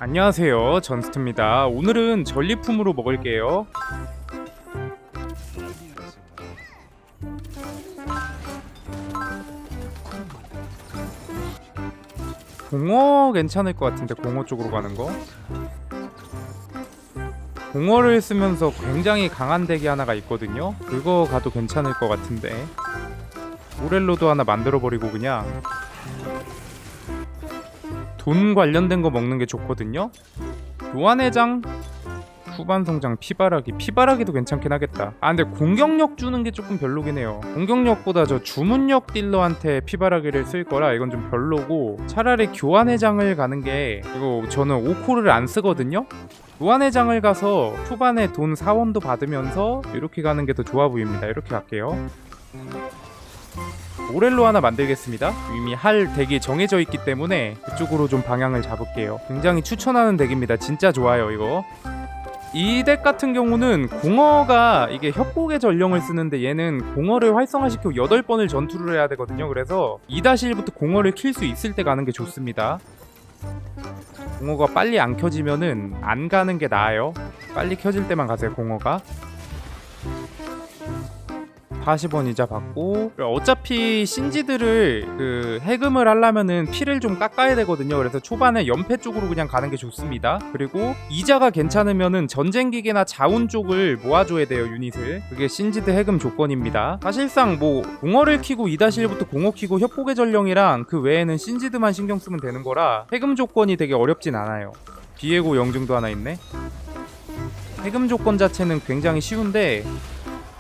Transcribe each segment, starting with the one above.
안녕하세요, 전스트입니다. 오늘은 전리품으로 먹을게요. 공어 괜찮을 것 같은데, 공어 쪽으로 가는 거. 공어를 쓰면서 굉장히 강한 덱이 하나가 있거든요. 그거 가도 괜찮을 것 같은데. 모렐로도 하나 만들어버리고 그냥 돈 관련된 거 먹는 게 좋거든요. 교환회장, 후반 성장, 피바라기도 괜찮긴 하겠다. 아 근데 공격력 주는 게 조금 별로긴 해요. 공격력보다 저 주문력 딜러한테 피바라기를 쓸 거라 이건 좀 별로고, 차라리 교환회장을 가는 게, 이거 저는 5코를 안 쓰거든요. 교환회장을 가서 후반에 돈 4원도 받으면서 이렇게 가는 게 더 좋아 보입니다. 이렇게 갈게요. 모렐로 하나 만들겠습니다. 이미 할 덱이 정해져 있기 때문에 그쪽으로 좀 방향을 잡을게요. 굉장히 추천하는 덱입니다. 진짜 좋아요 이거. 이 덱 같은 경우는 공허가 이게 협곡의 전령을 쓰는데, 얘는 공허를 활성화시키고 8번을 전투를 해야 되거든요. 그래서 2-1부터 공허를 킬 수 있을 때 가는 게 좋습니다. 공허가 빨리 안 켜지면은 안 가는 게 나아요. 빨리 켜질 때만 가세요. 공허가 40원 이자 받고, 어차피 신지들을 해금을 하려면은 피를 좀 깎아야 되거든요. 그래서 초반에 연패 쪽으로 그냥 가는 게 좋습니다. 그리고 이자가 괜찮으면은 전쟁기계나 자운 쪽을 모아줘야 돼요, 유닛을. 그게 신지드 해금 조건입니다. 사실상 뭐 공허를 키고 2-1부터 공허 키고 협곡의 전령이랑 그 외에는 신지드만 신경 쓰면 되는 거라 해금 조건이 되게 어렵진 않아요. 비에고 영증도 하나 있네. 해금 조건 자체는 굉장히 쉬운데,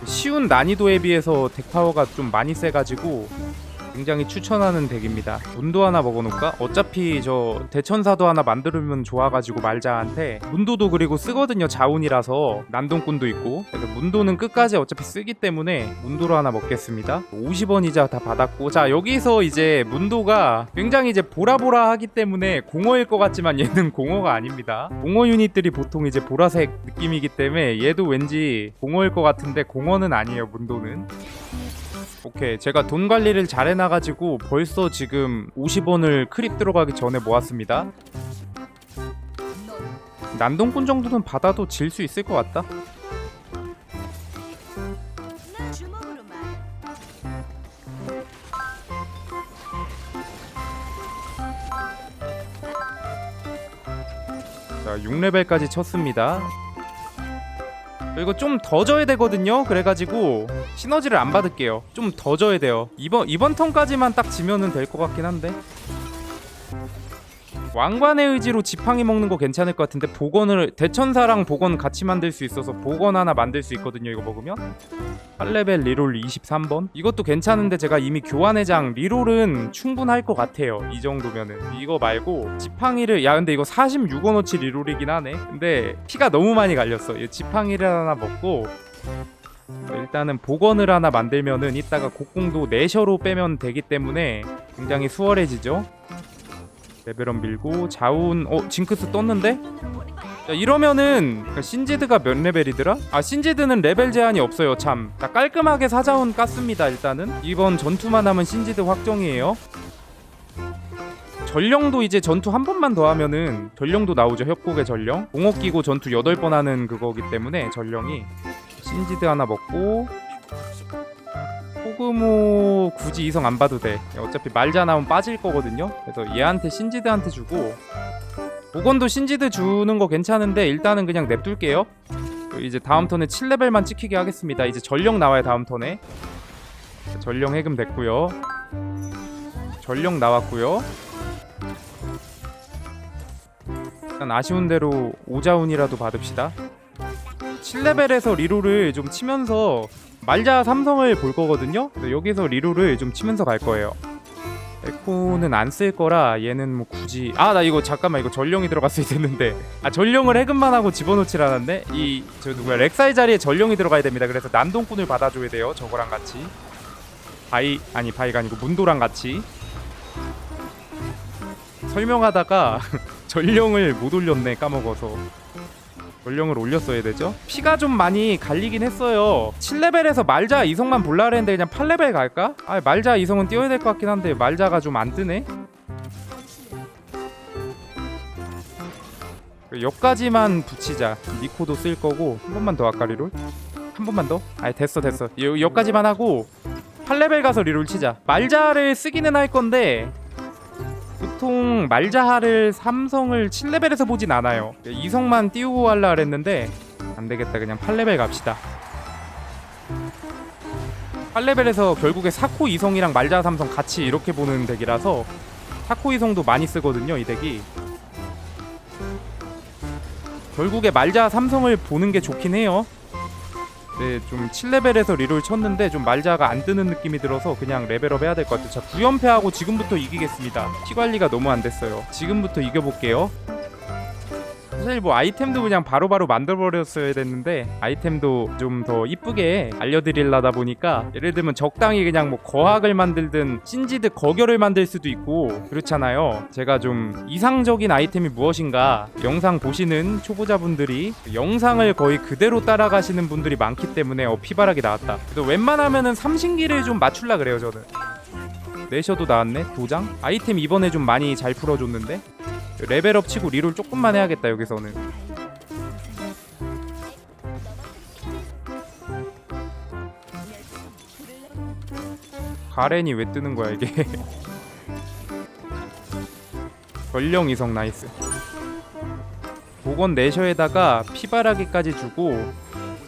쉬운 난이도에 비해서 덱 파워가 좀 많이 세가지고 굉장히 추천하는 덱입니다. 문도 하나 먹어놓을까? 어차피 저 대천사도 하나 만들면 좋아가지고 말자한테 문도도 그리고 쓰거든요. 자운이라서 난동꾼도 있고. 그래서 문도는 끝까지 어차피 쓰기 때문에 문도로 하나 먹겠습니다. 50원 이자 다 받았고, 자 여기서 이제 문도가 굉장히 이제 보라보라 하기 때문에 공허일 것 같지만 얘는 공허가 아닙니다. 공허 유닛들이 보통 이제 보라색 느낌이기 때문에 얘도 왠지 공허일 것 같은데 공허는 아니에요, 문도는. 오케이, 제가 돈 관리를 잘 해놔가지고 벌써 지금 50원을 크립 들어가기 전에 모았습니다. 난동꾼 정도는 받아도 질 수 있을 것 같다. 자, 6레벨까지 쳤습니다. 이거 좀 더 져야 되거든요. 그래가지고 시너지를 안 받을게요. 좀 더 져야 돼요. 이번 턴까지만 딱 지면은 될 것 같긴 한데. 왕관의 의지로 지팡이 먹는 거 괜찮을 것 같은데, 복원을 대천사랑 복원 같이 만들 수 있어서 복원 하나 만들 수 있거든요. 이거 먹으면 8레벨 리롤 23번 이것도 괜찮은데, 제가 이미 교환회장 리롤은 충분할 것 같아요. 이 정도면은. 이거 말고 지팡이를, 야 근데 이거 46원어치 리롤이긴 하네. 근데 피가 너무 많이 갈렸어. 이 지팡이를 하나 먹고 일단은 복원을 하나 만들면은 이따가 곡궁도 내셔로 빼면 되기 때문에 굉장히 수월해지죠. 레벨업 밀고 자운, 징크스 떴는데? 자, 이러면은 신지드가 몇 레벨이더라? 아, 신지드는 레벨 제한이 없어요. 참, 자, 깔끔하게 사자운 깠습니다. 일단은 이번 전투만 하면 신지드 확정이에요. 전령도 이제 전투 한 번만 더 하면은 전령도 나오죠. 협곡의 전령. 공허 끼고 전투 8번 하는 그거기 때문에 전령이. 신지드 하나 먹고, 호그모 굳이 이성 안 봐도 돼. 어차피 말자 나오면 빠질 거거든요. 그래서 얘한테 신지드한테 주고, 복원도 신지드 주는 거 괜찮은데 일단은 그냥 냅둘게요. 이제 다음 턴에 7레벨만 찍히게 하겠습니다. 이제 전령 나와요. 다음 턴에 전령 해금 됐고요. 전령 나왔고요. 일단 아쉬운 대로 오자운이라도 받읍시다. 7레벨에서 리롤을 좀 치면서 말자 삼성을 볼 거거든요. 여기서 리롤을 좀 치면서 갈 거예요. 에코는 안 쓸 거라 얘는 뭐 굳이, 나 이거 잠깐만, 이거 전령이 들어갔어야 됐는데, 전령을 해금만 하고 집어넣질 않았네. 저 누구야, 렉사의 자리에 전령이 들어가야 됩니다. 그래서 난동꾼을 받아줘야 돼요. 저거랑 같이. 바이가 아니고 문도랑 같이 설명하다가 전령을 못 올렸네, 까먹어서. 전령을 올렸어야 되죠. 피가 좀 많이 갈리긴 했어요. 7레벨에서 말자 이성만 볼라 그랬는데 그냥 8레벨 갈까? 말자 이성은 띄워야 될 것 같긴 한데 말자가 좀 안 뜨네. 여기까지만 붙이자. 니코도 쓸 거고. 한 번만 더 할까 리롤? 한 번만 더? 아이 됐어. 여기까지만 하고 8레벨 가서 리롤 치자. 말자를 쓰기는 할 건데 보통 말자하를 삼성을 7레벨에서 보진 않아요. 이성만 띄우고 할라 그랬는데 안되겠다. 그냥 8레벨 갑시다. 8레벨에서 결국에 사코 이성이랑 말자 삼성 같이 이렇게 보는 덱이라서 사코 이성도 많이 쓰거든요. 이 덱이 결국에 말자 삼성을 보는 게 좋긴 해요. 네, 좀 7레벨에서 리롤 쳤는데 좀 말자가 안 뜨는 느낌이 들어서 그냥 레벨업 해야 될 것 같아요. 자, 9연패하고 지금부터 이기겠습니다. 피 관리가 너무 안 됐어요. 지금부터 이겨볼게요. 사실 뭐 아이템도 그냥 바로바로 만들어버렸어야 됐는데 아이템도 좀 더 이쁘게 알려드리려다 보니까 예를 들면 적당히 그냥 뭐 거학을 만들든 신지드 거결을 만들 수도 있고 그렇잖아요. 제가 좀 이상적인 아이템이 무엇인가 영상 보시는 초보자분들이 영상을 거의 그대로 따라가시는 분들이 많기 때문에 피바락이 나왔다. 그래도 웬만하면은 삼신기를 좀 맞출라 그래요. 저는 내셔도 나왔네. 도장? 아이템 이번에 좀 많이 잘 풀어줬는데 레벨업 치고 리롤 조금만 해야겠다. 여기서는 가렌이 왜 뜨는 거야 이게. 전령 이성 나이스. 복원 내셔에다가 피바라기까지 주고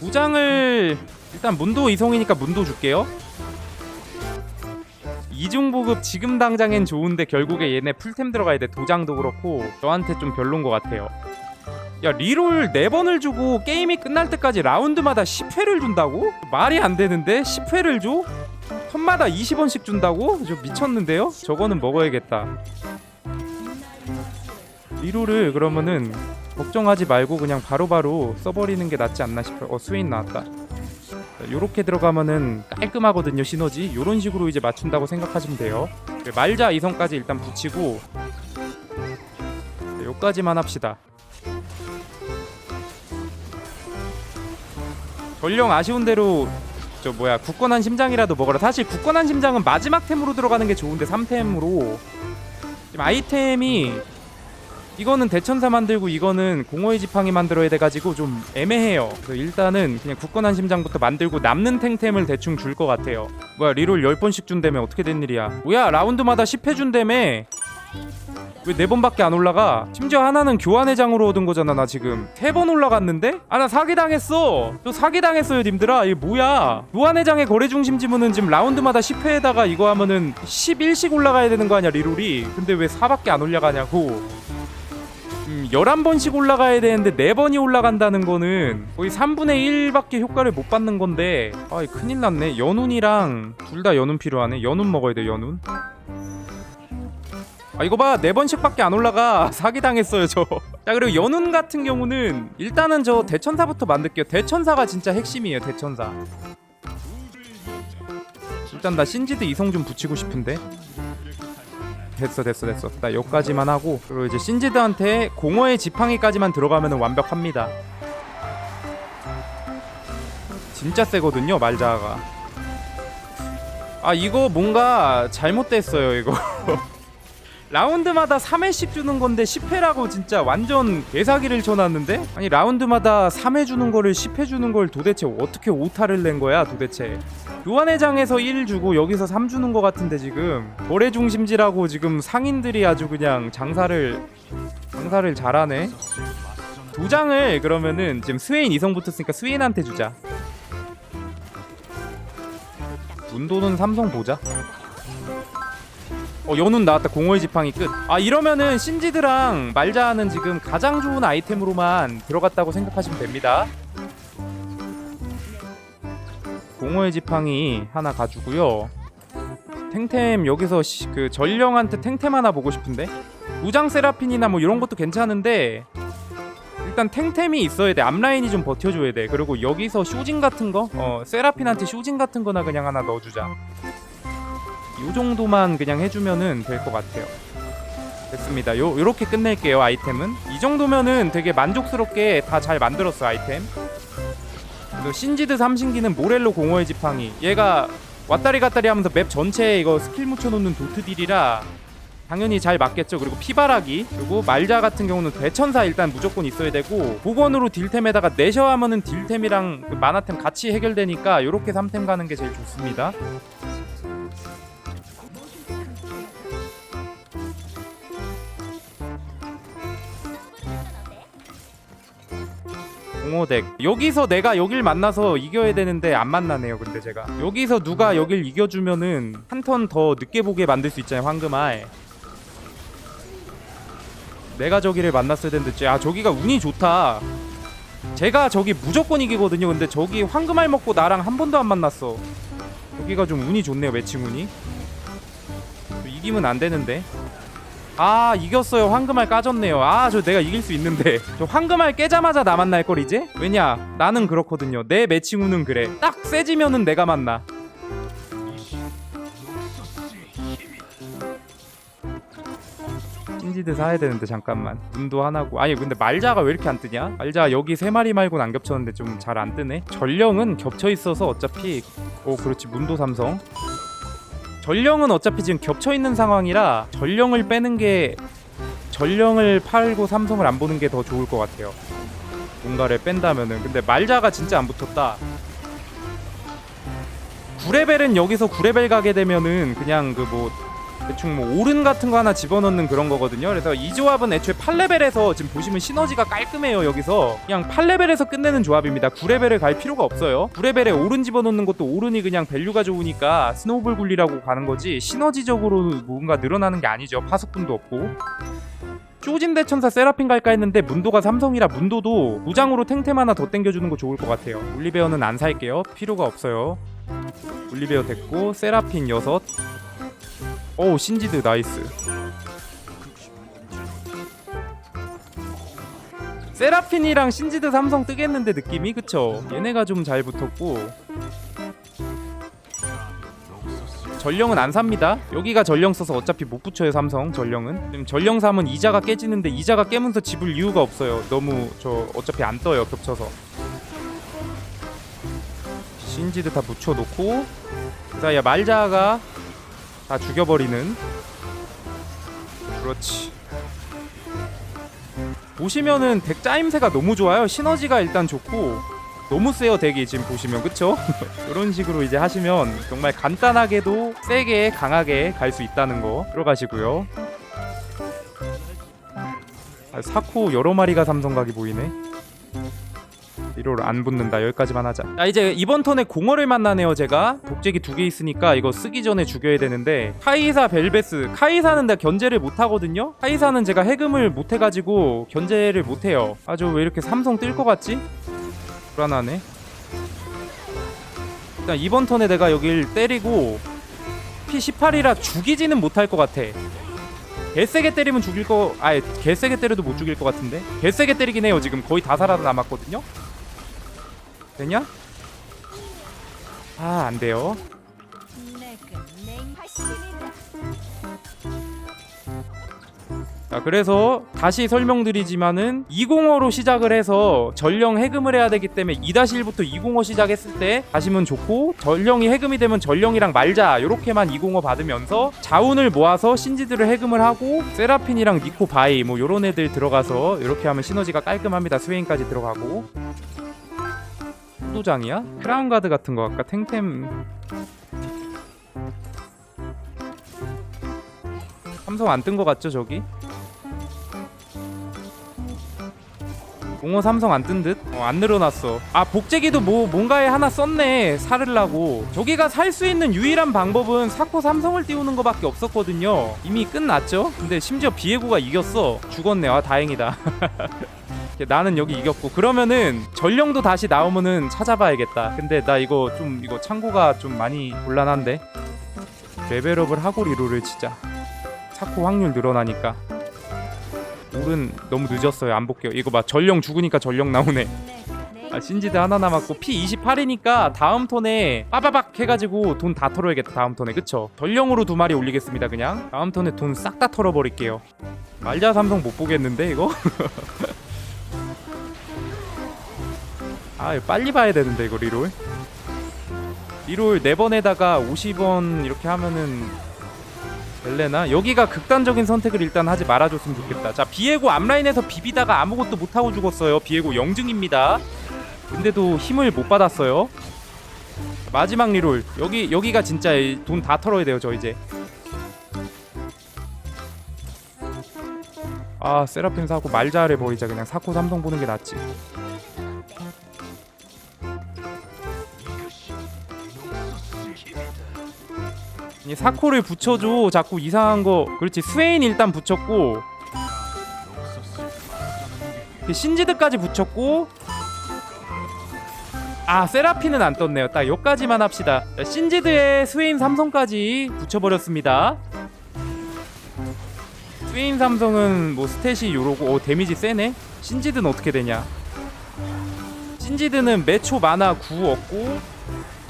무장을 일단 문도 이성이니까 문도 줄게요. 이중보급 지금 당장엔 좋은데 결국에 얘네 풀템 들어가야 돼. 도장도 그렇고 저한테 좀 별론 것 같아요. 야 리롤 4번을 주고 게임이 끝날 때까지 라운드마다 10회를 준다고? 말이 안 되는데 10회를 줘? 턴마다 20원씩 준다고? 저 미쳤는데요? 저거는 먹어야겠다. 리롤을 그러면은 걱정하지 말고 그냥 바로바로 써버리는 게 낫지 않나 싶어요. 스웨인 나왔다. 요렇게 들어가면은 깔끔하거든요. 시너지 요런 식으로 이제 맞춘다고 생각하시면 돼요. 말자 이성까지 일단 붙이고 요까지만 합시다. 전령 아쉬운 대로 저 뭐야 굳건한 심장이라도 먹어라. 사실 굳건한 심장은 마지막 템으로 들어가는 게 좋은데 3템으로 지금 아이템이 이거는 대천사 만들고 이거는 공허의 지팡이 만들어야 돼가지고 좀 애매해요. 그래서 일단은 그냥 굳건한 심장부터 만들고 남는 탱템을 대충 줄 것 같아요. 뭐야 리롤 10번씩 준다며 어떻게 된 일이야. 뭐야 라운드마다 10회 준다며 왜 4번밖에 안 올라가? 심지어 하나는 교환회장으로 얻은 거잖아. 나 지금 3번 올라갔는데? 아 나 사기당했어. 저 사기당했어요 님들아. 이게 뭐야. 교환회장의 거래중심 지문은 지금 라운드마다 10회에다가 이거 하면은 11씩 올라가야 되는 거 아니야 리롤이. 근데 왜 4밖에 안 올라가냐고. 11번씩 올라가야 되는데 4번이 올라간다는 거는 거의 3분의 1밖에 효과를 못 받는 건데 아 큰일 났네. 연운이랑 둘 다 연운 필요하네. 연운 먹어야 돼 연운. 아 이거 봐 4번씩밖에 안 올라가. 사기당했어요 저. 자 그리고 연운 같은 경우는 일단은 저 대천사부터 만들게요. 대천사가 진짜 핵심이에요. 대천사. 일단 나 신지드 이성 좀 붙이고 싶은데. 됐어. 나 여기까지만 하고 그리고 이제 신지드한테 공허의 지팡이까지만 들어가면 완벽합니다. 진짜 세거든요 말자가. 아 이거 뭔가 잘못됐어요 이거. 라운드마다 3회씩 주는 건데 10회라고 진짜 완전 개사기를 쳐놨는데? 아니 라운드마다 3회 주는 거를 10회 주는 걸 도대체 어떻게 오타를 낸 거야 도대체. 교환회장에서 1 주고 여기서 3 주는 거 같은데 지금 거래 중심지라고 지금 상인들이 아주 그냥 장사를 잘하네. 도장을 그러면은 지금 스웨인 이성 붙었으니까 스웨인한테 주자. 문도는 삼성 보자. 연운 나왔다. 공허의 지팡이 끝. 아 이러면은 신지드랑 말자는 지금 가장 좋은 아이템으로만 들어갔다고 생각하시면 됩니다. 공허의 지팡이 하나 가지고요. 탱템 여기서 그 전령한테 탱템 하나 보고 싶은데 우장 세라핀이나 뭐 이런 것도 괜찮은데 일단 탱템이 있어야 돼. 앞라인이 좀 버텨줘야 돼. 그리고 여기서 쇼진 같은 거 세라핀한테 쇼진 같은 거나 그냥 하나 넣어주자. 요 정도만 그냥 해주면은 될 것 같아요. 됐습니다. 요렇게 끝낼게요. 아이템은 이 정도면은 되게 만족스럽게 다 잘 만들었어 아이템. 그래서 신지드 삼신기는 모렐로 공허의 지팡이. 얘가 왔다리 갔다리 하면서 맵 전체에 이거 스킬 묻혀놓는 도트딜이라 당연히 잘 맞겠죠. 그리고 피바라기, 그리고 말자 같은 경우는 대천사 일단 무조건 있어야 되고, 복원으로 딜템에다가 내셔 하면은 딜템이랑 그 마나템 같이 해결되니까 요렇게 3템 가는 게 제일 좋습니다. 공호덱 여기서 내가 여길 만나서 이겨야 되는데 안 만나네요. 근데 제가 여기서 누가 여길 이겨주면은 한 턴 더 늦게 보게 만들 수 있잖아요. 황금알 내가 저기를 만났어야 되는데, 아 저기가 운이 좋다. 제가 저기 무조건 이기거든요. 근데 저기 황금알 먹고 나랑 한 번도 안 만났어. 여기가 좀 운이 좋네요. 매칭 운이 이기면 안 되는데. 아 이겼어요. 황금알 까졌네요. 아 저 내가 이길 수 있는데 저 황금알 깨자마자 나 만날걸 이제? 왜냐 나는 그렇거든요. 내 매칭 운은 그래. 딱 세지면은 내가 만나. 신지드 사야 되는데 잠깐만. 눈도 하나고. 아니 근데 말자가 왜 이렇게 안 뜨냐? 말자 여기 3마리 말고는 안 겹쳤는데 좀 잘 안 뜨네. 전령은 겹쳐 있어서 어차피. 오 그렇지. 문도 삼성. 전령은 어차피 지금 겹쳐 있는 상황이라 전령을 빼는 게, 전령을 팔고 삼성을 안 보는 게 더 좋을 것 같아요. 뭔가를 뺀다면은. 근데 말자가 진짜 안 붙었다. 9레벨은 여기서 9레벨 가게 되면은 그냥 그 뭐 대충 뭐 오른 같은 거 하나 집어넣는 그런 거거든요. 그래서 이 조합은 애초에 8레벨에서 지금 보시면 시너지가 깔끔해요. 여기서 그냥 8레벨에서 끝내는 조합입니다. 9레벨을 갈 필요가 없어요. 9레벨에 오른 집어넣는 것도 오른이 그냥 밸류가 좋으니까 스노우볼 굴리라고 가는 거지 시너지적으로 뭔가 늘어나는 게 아니죠. 파수꾼도 없고. 쪼진 대천사 세라핀 갈까 했는데 문도가 삼성이라 문도도 무장으로 탱템 하나 더 땡겨주는 거 좋을 것 같아요. 올리베어는 안 살게요. 필요가 없어요. 올리베어 됐고 세라핀 6. 오 신지드 나이스. 세라핀이랑 신지드 삼성 뜨겠는데 느낌이. 그쵸? 얘네가 좀 잘 붙었고 전령은 안 삽니다. 여기가 전령 써서 어차피 못 붙여요. 삼성 전령은. 지금 전령 사면 이자가 깨지는데 이자가 깨면서 집을 이유가 없어요. 너무 저 어차피 안 떠요. 겹쳐서. 신지드 다 붙여놓고 그 사이에 말자가 다 죽여버리는. 그렇지. 보시면은 덱 짜임새가 너무 좋아요. 시너지가 일단 좋고 너무 세요. 덱이 지금 보시면. 그쵸? 이런 식으로 이제 하시면 정말 간단하게도 세게 강하게 갈 수 있다는 거 들어가시고요. 사코 여러 마리가 삼성각이 보이네. 1호를 안 붙는다. 여기까지만 하자. 자 이제 이번 턴에 공허를 만나네요. 제가 복제기 2개 있으니까 이거 쓰기 전에 죽여야 되는데, 카이사 벨베스. 카이사는 내가 견제를 못하거든요. 카이사는 제가 해금을 못해가지고 견제를 못해요. 아주 왜 이렇게 삼성 뜰 것 같지? 불안하네. 일단 이번 턴에 내가 여길 때리고 P18이라 죽이지는 못할 것 같아. 개세게 때리면 죽일 거. 아예 개세게 때려도 못 죽일 것 같은데. 개세게 때리긴 해요. 지금 거의 다 살아남았거든요. 되냐? 아 안돼요. 자 그래서 다시 설명드리지만은 205로 시작을 해서 전령 해금을 해야 되기 때문에 2-1부터 205 시작했을 때 가시면 좋고, 전령이 해금이 되면 전령이랑 말자 요렇게만 205 받으면서 자운을 모아서 신지드를 해금을 하고 세라핀이랑 니코 바이 뭐 요런 애들 들어가서 이렇게 하면 시너지가 깔끔합니다. 스웨인까지 들어가고. 도장이야? 크라운 가드 같은 거 아까 탱템. 삼성 안 뜬 거 같죠 저기? 공허 삼성 안 뜬 듯? 안 늘어났어. 아 복제기도 뭐 뭔가에 하나 썼네. 사르려고. 저기가 살 수 있는 유일한 방법은 사코 삼성을 띄우는 거밖에 없었거든요. 이미 끝났죠? 근데 심지어 비에고가 이겼어. 죽었네. 아 다행이다. 나는 여기 이겼고. 그러면은 전령도 다시 나오면은 찾아봐야겠다. 근데 나 이거 좀 이거 창고가 좀 많이 곤란한데. 레벨업을 하고 리로를 치자. 사코 확률 늘어나니까. 올은 너무 늦었어요. 안 볼게요. 이거 봐. 전령 죽으니까 전령 나오네. 아, 신지드 하나 남았고 P28이니까 다음 턴에 빠바박 해가지고 돈 다 털어야겠다. 다음 턴에. 그쵸? 전령으로 2마리 올리겠습니다. 그냥 다음 턴에 돈 싹 다 털어버릴게요. 말자 삼성 못 보겠는데 이거? 아 이거 빨리 봐야 되는데 이거 리롤 4번에다가 50원 이렇게 하면은 벨레나? 여기가 극단적인 선택을 일단 하지 말아줬으면 좋겠다. 자, 비에고 앞라인에서 비비다가 아무것도 못하고 죽었어요. 비에고 영증입니다. 근데도 힘을 못 받았어요. 마지막 리롤. 여기가 진짜 돈 다 털어야 돼요. 저 이제. 아, 세라핌 사고 말자를 버리자. 그냥 사코 삼성 보는 게 낫지. 이 사코를 붙여줘. 자꾸 이상한 거. 그렇지. 스웨인 일단 붙였고 신지드까지 붙였고. 아, 세라핀은 안 떴네요. 딱 여기까지만 합시다. 자, 신지드에 스웨인 삼성까지 붙여버렸습니다. 스웨인 삼성은 뭐 스탯이 요러고 데미지 세네. 신지드는 어떻게 되냐. 신지드는 매초 마나 9 얻고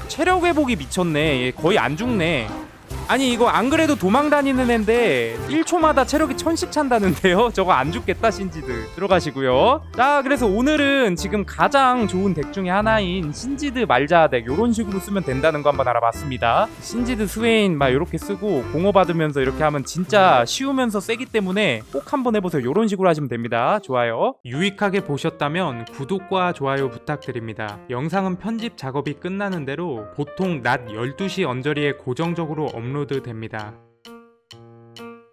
체력 회복이 미쳤네. 얘 거의 안 죽네. 아니 이거 안 그래도 도망 다니는 앤데 1초마다 체력이 1000씩 찬다는데요. 저거 안 죽겠다. 신지드 들어가시고요. 자, 그래서 오늘은 지금 가장 좋은 덱 중에 하나인 신지드 말자 덱 요런 식으로 쓰면 된다는 거 한번 알아봤습니다. 신지드 스웨인 막 요렇게 쓰고 공허 받으면서 이렇게 하면 진짜 쉬우면서 세기 때문에 꼭 한번 해보세요. 요런 식으로 하시면 됩니다. 좋아요. 유익하게 보셨다면 구독과 좋아요 부탁드립니다. 영상은 편집 작업이 끝나는 대로 보통 낮 12시 언저리에 고정적으로 업로드 됩니다.